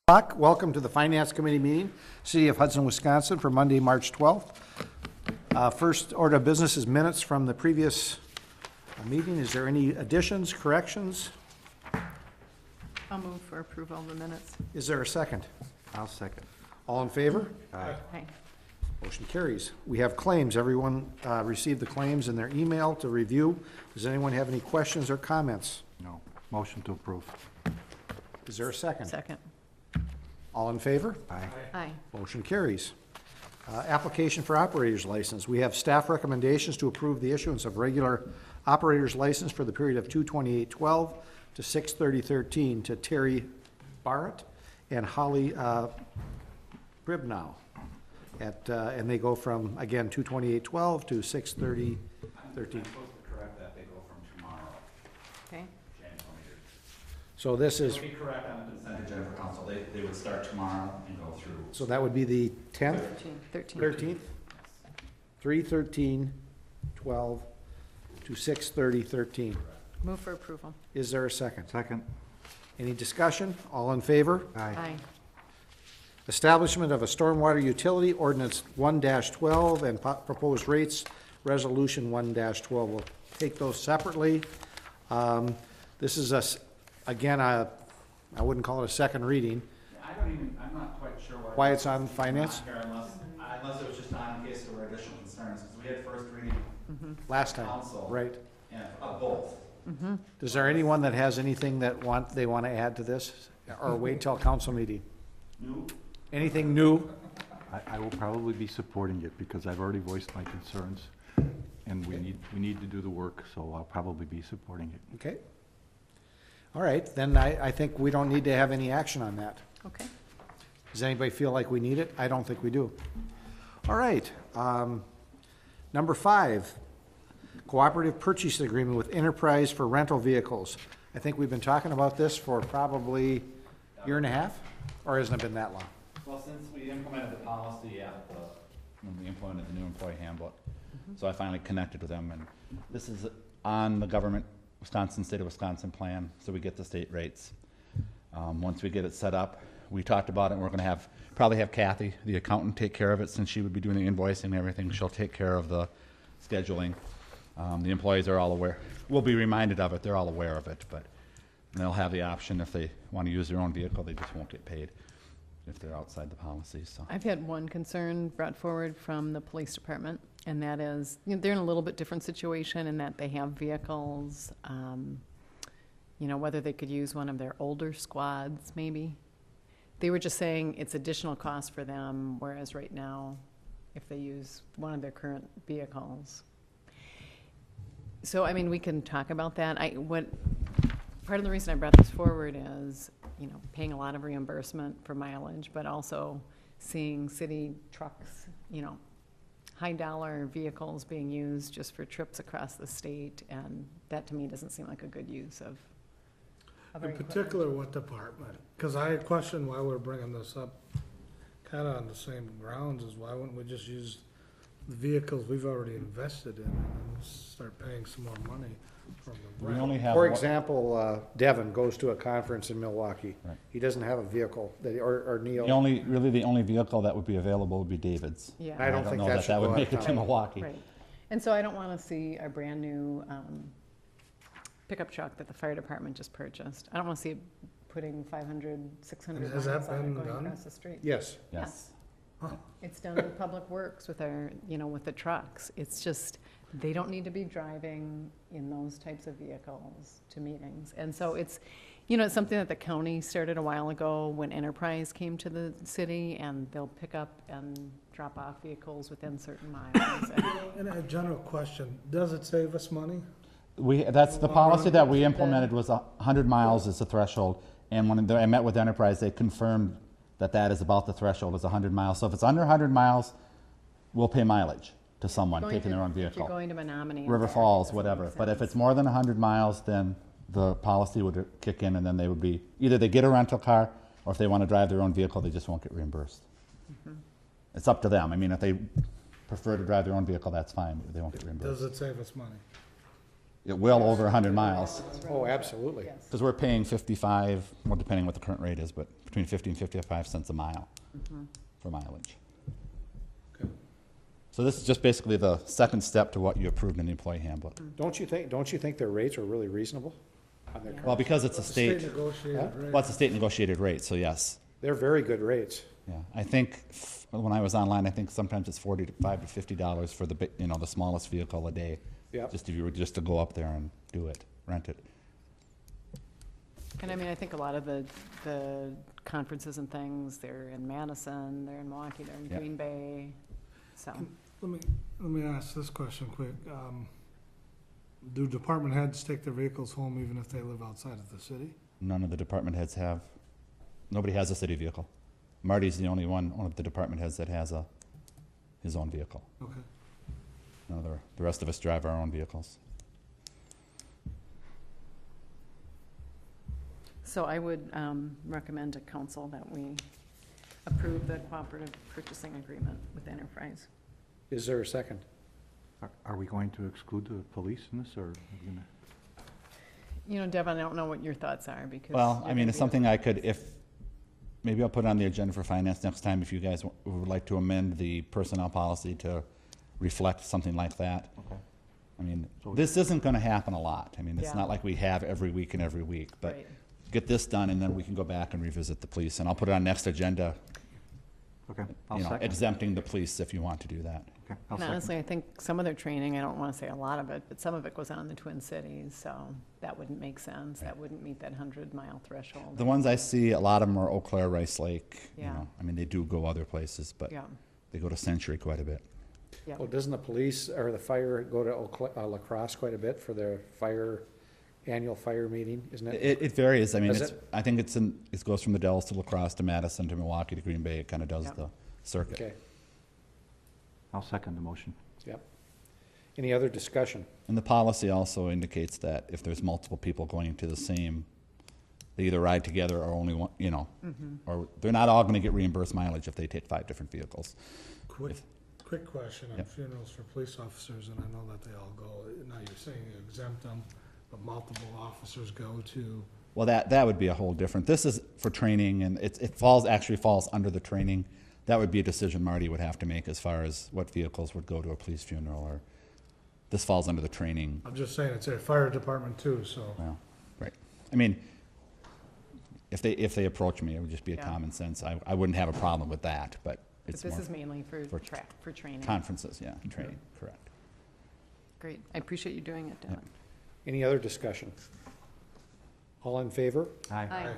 Welcome to the Finance Committee meeting, City of Hudson, Wisconsin, for Monday, March 12th. First order of business is minutes from the previous meeting. Is there any additions, corrections? I'll move for approval of the minutes. Is there a second? I'll second. All in favor? Aye. Motion carries. We have claims. Everyone received the claims in their email to review. Does anyone have any questions or comments? No. Motion to approve. Is there a second? Second. All in favor? Aye. Aye. Motion carries. Application for operator's license. We have staff recommendations to approve the issuance of regular operator's license for the period of 2/28/12 to 6/30/13 to Terry Barrett and Holly Bribnow. And they go from, again, 2/28/12 to 6/30/13. I'm supposed to correct that, they go from tomorrow, Okay. January 23rd. So this is, To be correct on the consent agenda for council, they would start tomorrow and go through. so that would be the 10th, 13. 13th, 3/13/12 to 6/30/13. Move for approval. Is there a second? Second. Any discussion? All in favor? Aye. Establishment of a stormwater utility ordinance 1-12 and proposed rates, resolution 1-12. We'll take those separately. This is again, I wouldn't call it a second reading. I'm not quite sure Why it's on finance? Not here unless it was just on in case there were additional concerns, because we had first reading Last time, council. right. And, both. Is there anyone that has anything that they want to add to this? Or wait till council meeting? New? Anything new? I will probably be supporting it because I've already voiced my concerns. And we need to do the work, so I'll probably be supporting it. Okay. All right, then I think we don't need to have any action on that. Okay. Does anybody feel like we need it? I don't think we do. All right. Number 5, cooperative purchase agreement with Enterprise for rental vehicles. I think we've been talking about this for probably a year and a half, or hasn't it been that long? Well, since we implemented the policy when we implemented the new employee handbook, so I finally connected with them, and this is on the government state of Wisconsin plan, so we get the state rates. Once we get it set up, we talked about it, and we're going to probably have Kathy, the accountant, take care of it, since she would be doing the invoicing and everything. She'll take care of the scheduling. The employees are all aware. We'll be reminded of it. They're all aware of it, but they'll have the option if they want to use their own vehicle. They just won't get paid if they're outside the policy. So I've had one concern brought forward from the police department, and that is, they're in a little bit different situation in that they have vehicles, whether they could use one of their older squads, maybe. They were just saying it's additional cost for them, whereas right now, if they use one of their current vehicles. So, we can talk about that. Part of the reason I brought this forward is, paying a lot of reimbursement for mileage, but also seeing city trucks, high dollar vehicles being used just for trips across the state, and that to me doesn't seem like a good use of our In particular, what department? Because I question why we're bringing this up, kind of on the same grounds as why wouldn't we just use the vehicles we've already invested in and start paying some more money from the we rent? only have For one- example, Devin goes to a conference in Milwaukee. Right. He doesn't have a vehicle, or Neil. the only vehicle that would be available would be David's. Yeah. I don't think know that that should would go make out it of to town. Milwaukee. Right. And so I don't want to see a brand new pickup truck that the fire department just purchased. I don't want to see it putting 500, 600 And has miles that on it been going done? across the street. Yes. Yes. It's done in Public Works with with the trucks. It's just, they don't need to be driving in those types of vehicles to meetings. And so it's something that the county started a while ago when Enterprise came to the city, and they'll pick up and drop off vehicles within certain miles. And a general question, does it save us money? That's the policy that we implemented, was 100 miles is the threshold. And when I met with Enterprise, they confirmed that is about the threshold, is 100 miles. So if it's under 100 miles, we'll pay mileage to someone taking their own If you're vehicle. going to Menominee. River or Falls, Barrett, whatever. doesn't But make if it's sense. more than 100 miles, then the policy would kick in, and then they would be, either they get a rental car, or if they want to drive their own vehicle, they just won't get reimbursed. It's up to them. If they prefer to drive their own vehicle, that's fine. They won't get reimbursed. Does it save us money? Well over 100 miles, Oh, absolutely. Yes. because we're paying 55, well, depending what the current rate is, but between between 50 and 55 cents a mile for mileage. Okay. So this is just basically the second step to what you approved in the employee handbook. Don't you think their rates are really reasonable on their Yeah. cars? Well, because it's a The state state, negotiated rate. well, it's a state negotiated rate, so yes. They're very good rates. Yeah, I think, when I was online, I think sometimes it's $45 to $50 for the, the smallest vehicle a day. Yep. Just if you were just to go up there and do it, rent it. And I mean, I think a lot of the conferences and things, they're in Madison, they're in Milwaukee, they're in Yeah. Green Bay, so. Let me ask this question quick. Do department heads take their vehicles home even if they live outside of the city? None of the department heads have, nobody has a city vehicle. Marty's the only one of the department heads that has his own vehicle. Okay. None of the rest of us drive our own vehicles. So I would recommend to council that we approve the cooperative purchasing agreement with Enterprise. Is there a second? Are we going to exclude the police in this, or are we gonna? You know, Devin, I don't know what your thoughts are, because. Well, I you're mean, gonna it's be- something I could, maybe I'll put it on the agenda for finance next time if you guys would like to amend the personnel policy to reflect something like that. Okay. I mean, So- this isn't gonna happen a lot. I mean, it's Yeah. not like we have every week and every week, but Right. get this done and then we can go back and revisit the police. And I'll put it on next agenda, Okay, I'll you know, second. exempting the police if you want to do that. Okay, I'll And second. honestly, I think some of their training, I don't want to say a lot of it, but some of it goes on in the Twin Cities, so that wouldn't make sense. That wouldn't meet that 100-mile threshold. The ones I see, a lot of them are Eau Claire, Rice Lake, you Yeah. know. I mean, they do go other places, but Yeah, they go to Century quite a bit. yeah. Well, doesn't the police or the fire go to La Crosse quite a bit for their annual fire meeting, isn't it? It varies. I mean, Does I think it goes from the Dells to La Crosse to Madison to Milwaukee to Green Bay. It kind of does Yep. the circuit. Okay, I'll second the motion. yep. Any other discussion? And the policy also indicates that if there's multiple people going to the same, they either ride together or only one, you know, or they're not all going to get reimbursed mileage if they take 5 different vehicles. Quick question on Yep. funerals for police officers, and I know that they all go. Now you're saying you exempt them, but multiple officers go to, Well, that would be a whole different, this is for training, and actually falls under the training. That would be a decision Marty would have to make as far as what vehicles would go to a police funeral, or this falls under the training. I'm just saying, it's a fire department too, so. Well, right. I mean, if they approach me, it would just be a Yeah. common sense. I wouldn't have a problem with that, but But it's this more is mainly for for training. conferences, yeah, training, correct. Great. I appreciate you doing it, Devin. Any other discussion? All in favor? Aye.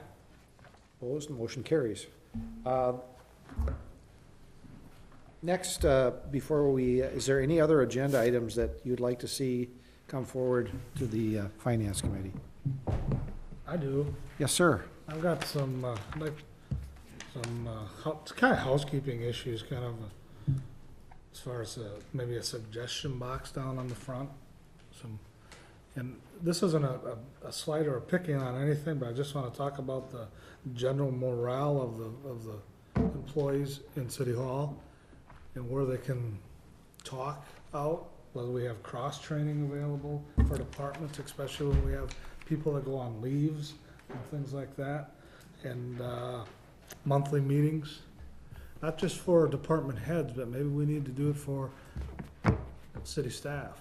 Opposed? Motion carries. Next, is there any other agenda items that you'd like to see come forward to the Finance Committee? I do. Yes, sir. I've got some kind of housekeeping issues, kind of, as far as maybe a suggestion box down on the front. And this isn't a slight or a picking on anything, but I just want to talk about the general morale of the employees in City Hall and where they can talk out, whether we have cross-training available for departments, especially when we have people that go on leaves and things like that, and monthly meetings, not just for department heads, but maybe we need to do it for city staff.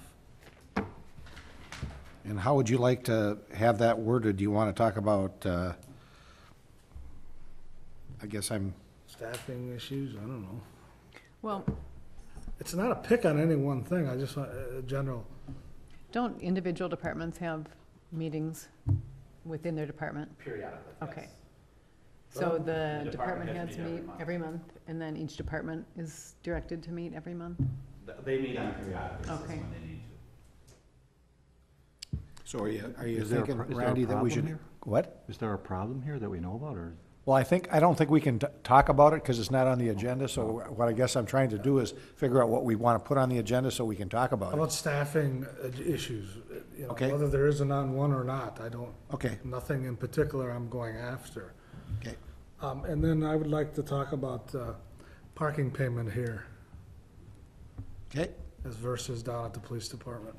And how would you like to have that worded? Do you want to talk about, Staffing issues, I don't know. Well, It's not a pick on any one thing, I just want, general, don't individual departments have meetings within their department? Periodically, Okay. So the department heads meet every month, and then each department is directed to meet every month? They meet on periodic basis Okay. when they need to. so are you Is there a thinking, pro- is there a Randy, that we problem should? here? What? Is there a problem here that we know about, or? Well, I don't think we can talk about it because it's not on the agenda, so what I guess I'm trying to do is figure out what we want to put on the agenda so we can talk how about it. about staffing issues? You know, Okay. whether there is a non-one or not, I don't, Okay, nothing in particular I'm going after. okay. And then I would like to talk about parking payment here Okay, as versus down at the police department.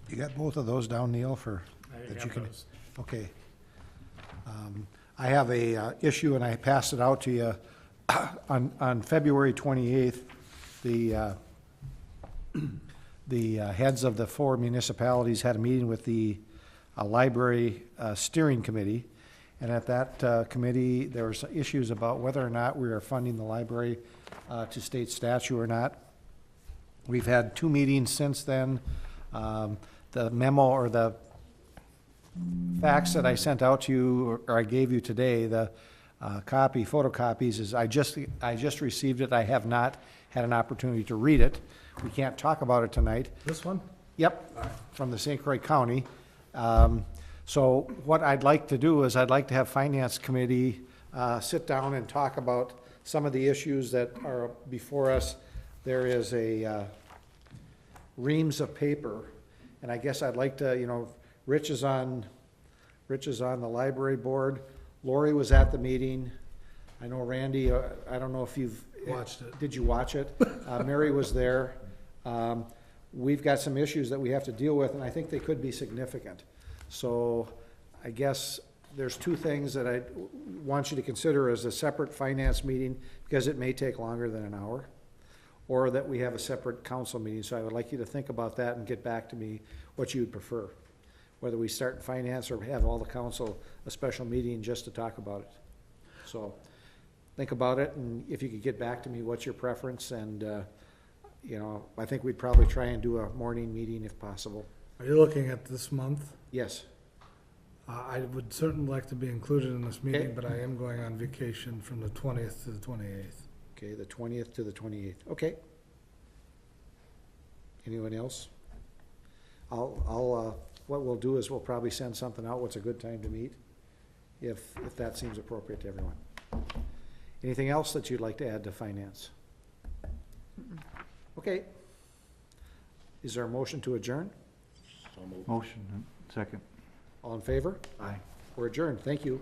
you got both of those down, Neil, for, I that have you can, those. okay. I have a issue, and I passed it out to you. On February 28th, the heads of the 4 municipalities had a meeting with the library steering committee, and at that committee, there were some issues about whether or not we are funding the library to state statute or not. We've had 2 meetings since then. The memo or the facts that I sent out to you, or I gave you today, the photocopies, is I just received it. I have not had an opportunity to read it. We can't talk about it tonight. This one? Yep, from the St. Croix County. So what I'd like to do is I'd like to have Finance Committee sit down and talk about some of the issues that are before us. There is a reams of paper, and I guess I'd like to, Rich is on the library board. Lori was at the meeting. I know Randy, I don't know if you've Watched it. Did you watch it? Mary was there. We've got some issues that we have to deal with, and I think they could be significant. So I guess there's 2 things that I want you to consider as a separate finance meeting, because it may take longer than an hour, or that we have a separate council meeting. So I would like you to think about that and get back to me what you would prefer, whether we start in finance or have all the council a special meeting just to talk about it. So think about it, and if you could get back to me, what's your preference? And, I think we'd probably try and do a morning meeting if possible. Are you looking at this month? Yes. I would certainly like to be included in this meeting, Okay. but I am going on vacation from the 20th to the 28th. Okay, the 20th to the 28th. Okay. Anyone else? What we'll do is we'll probably send something out, what's a good time to meet, if that seems appropriate to everyone. Anything else that you'd like to add to finance? Okay. Is there a motion to adjourn? Motion, second. All in favor? Aye. We're adjourned. Thank you.